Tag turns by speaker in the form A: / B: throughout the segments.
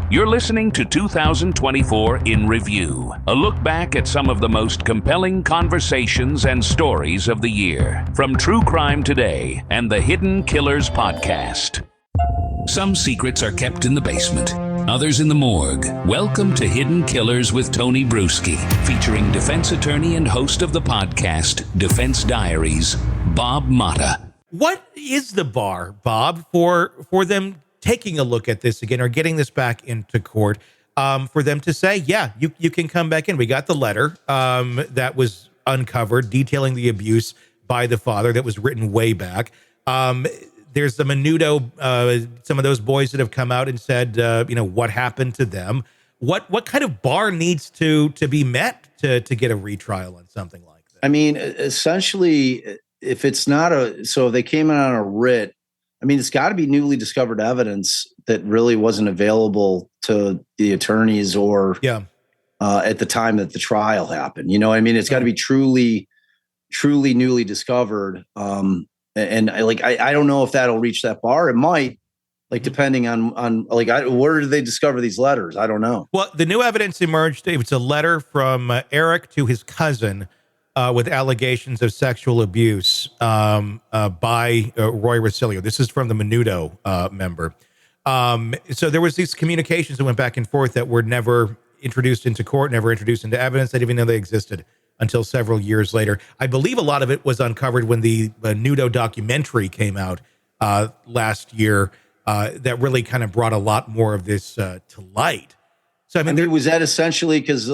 A: You're listening to 2024 in Review, a look back at some of the most compelling conversations and stories of the year, from True Crime Today and the Hidden Killers podcast. Some secrets are kept in the basement, others in the morgue. Welcome to Hidden Killers with Tony Brueski, featuring defense attorney and host of the podcast, Defense Diaries, Bob Motta.
B: What is the bar, Bob, for them taking a look at this again or getting this back into court, for them to say, yeah, you can come back in? We got the letter that was uncovered detailing the abuse by the father that was written way back. There's the Menendez, some of those boys that have come out and said, what happened to them? What kind of bar needs to be met to get a retrial on something like that?
C: I mean, essentially, if it's not so if they came in on a writ, I mean, it's got to be newly discovered evidence that really wasn't available to the attorneys or at the time that the trial happened. You know what I mean? It's got to be truly newly discovered. And I don't know if that'll reach that bar. It might, depending on where did they discover these letters? I don't know.
B: Well, the new evidence emerged. It was a letter from Eric to his cousin with allegations of sexual abuse by Roy Rosilio. This is from the Menendez member. So there was these communications that went back and forth that were never introduced into court, never introduced into evidence. I didn't even know they existed until several years later. I believe a lot of it was uncovered when the Menendez documentary came out last year that really kind of brought a lot more of this to light. So, I mean,
C: was that essentially because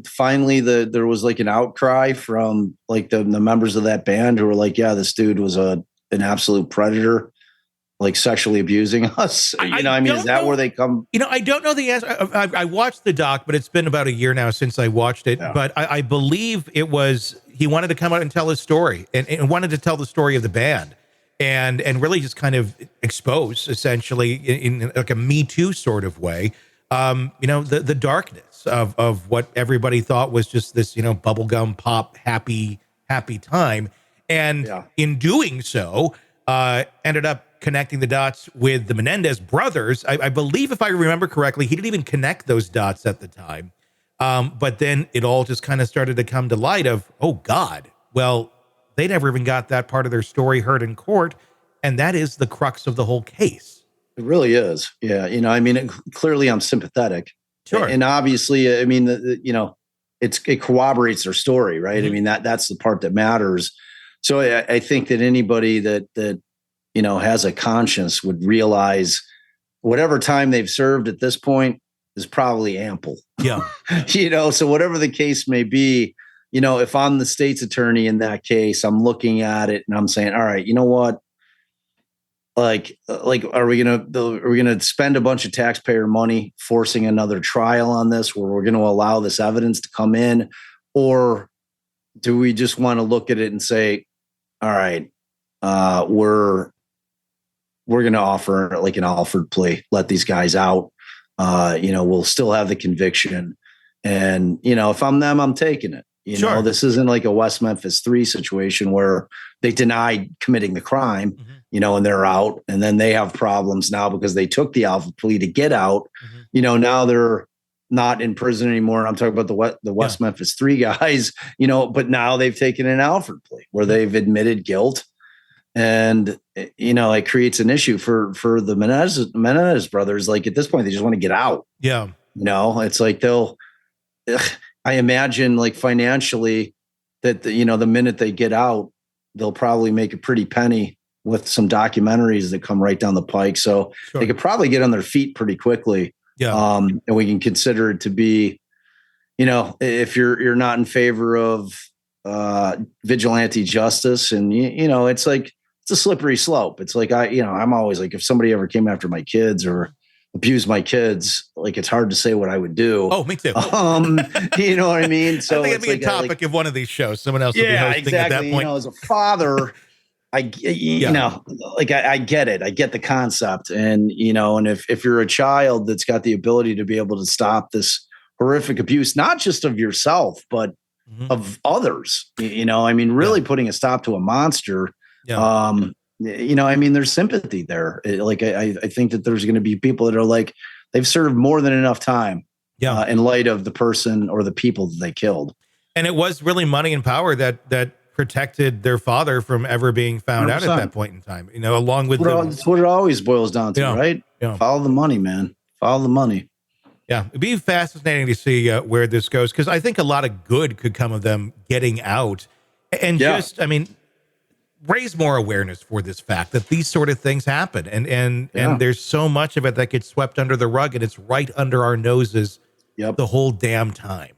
C: finally there was an outcry from the members of that band who were like, yeah, this dude was an absolute predator, sexually abusing us. Is that where they come?
B: I don't know the answer. I watched the doc, but it's been about a year now since I watched it. Yeah. But I believe it was, he wanted to come out and tell his story and wanted to tell the story of the band and really just kind of expose essentially in a Me Too sort of way. The darkness of what everybody thought was just this, bubblegum pop, happy time. And in doing so, ended up connecting the dots with the Menendez brothers. I believe, if I remember correctly, he didn't even connect those dots at the time. But then it all just kind of started to come to light of, oh God, well, they never even got that part of their story heard in court. And that is the crux of the whole case.
C: It really is. Yeah. Clearly I'm sympathetic.
B: Sure.
C: And obviously, it corroborates their story, right? Mm-hmm. I mean, that's the part that matters. So I think that anybody that has a conscience would realize whatever time they've served at this point is probably ample.
B: Yeah.
C: So whatever the case may be, if I'm the state's attorney in that case, I'm looking at it and I'm saying, all right, you know what? Are we gonna spend a bunch of taxpayer money forcing another trial on this, where we're going to allow this evidence to come in, or do we just want to look at it and say, all right, we're going to offer an Alford plea, let these guys out. We'll still have the conviction, and if I'm them, I'm taking it.
B: Sure.
C: This isn't like a West Memphis 3 situation where they denied committing the crime. Mm-hmm. And they're out, and then they have problems now because they took the Alford plea to get out. Mm-hmm. Now they're not in prison anymore. I'm talking about the West Memphis 3 guys, but now they've taken an Alford plea where they've admitted guilt, and it creates an issue for the Menendez brothers. At this point, they just want to get out.
B: Yeah.
C: It's I imagine financially that the minute they get out, they'll probably make a pretty penny with some documentaries that come right down the pike. So They could probably get on their feet pretty quickly.
B: Yeah.
C: And we can consider it to be, if you're not in favor of vigilante justice, and it's a slippery slope. It's I'm always if somebody ever came after my kids or abused my kids, it's hard to say what I would do.
B: Oh, me too.
C: You know what I mean? So
B: I think it'd be a topic of one of these shows. Someone else would be hosting
C: exactly.
B: at that point.
C: As a father, I get it. I get the concept. And, and if you're a child that's got the ability to be able to stop this horrific abuse, not just of yourself, but of others, really putting a stop to a monster. Yeah. There's sympathy there. I think that there's going to be people that are they've served more than enough time
B: Yeah.
C: in light of the person or the people that they killed.
B: And it was really money and power that protected their father from ever being found 100%. Out at that point in time, you know, along with
C: that's what it always boils down to, right? Yeah. Follow the money, man. Follow the money.
B: Yeah, it'd be fascinating to see where this goes, because I think a lot of good could come of them getting out and just, I mean, raise more awareness for this fact that these sort of things happen. And there's so much of it that gets swept under the rug, and it's right under our noses the whole damn time.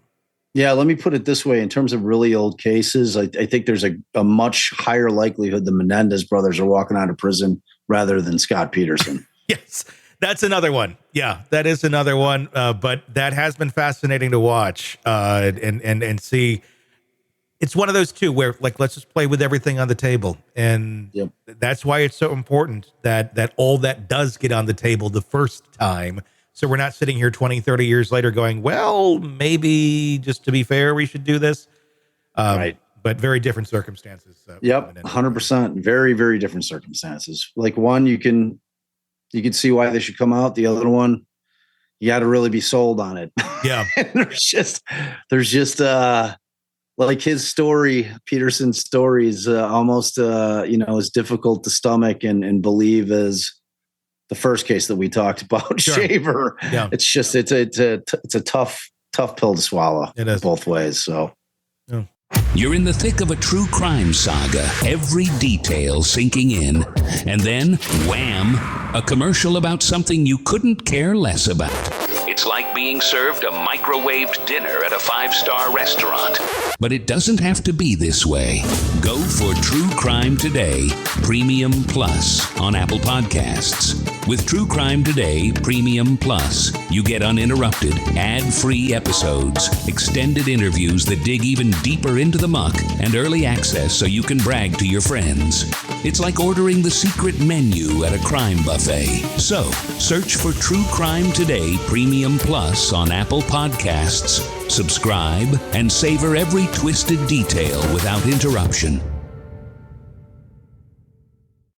C: Yeah, let me put it this way. In terms of really old cases, I think there's a much higher likelihood the Menendez brothers are walking out of prison rather than Scott Peterson.
B: Yes. That's another one. Yeah, that is another one. But that has been fascinating to watch and see. It's one of those two where, like, let's just play with everything on the table. And that's why it's so important that all that does get on the table the first time. So we're not sitting here 20, 30 years later going, well, maybe just to be fair, we should do this. Right. But very different circumstances.
C: 100%. Very, very different circumstances. Like, one, you can see why they should come out. The other one, you got to really be sold on it.
B: Yeah.
C: there's just like his story, Peterson's story is almost, as difficult to stomach and believe as the first case that we talked about, Shaver. Yeah. It's just, it's a tough pill to swallow.
B: It is
C: both ways. So.
B: Yeah.
A: You're in the thick of a true crime saga, every detail sinking in, and then, wham, a commercial about something you couldn't care less about. It's like being served a microwaved dinner at a 5-star restaurant. But it doesn't have to be this way. Go for True Crime Today Premium Plus on Apple Podcasts. With True Crime Today Premium Plus, you get uninterrupted, ad-free episodes, extended interviews that dig even deeper into the muck, and early access so you can brag to your friends. It's like ordering the secret menu at a crime buffet. So, search for True Crime Today Premium Plus on Apple Podcasts, subscribe, and savor every twisted detail without interruption.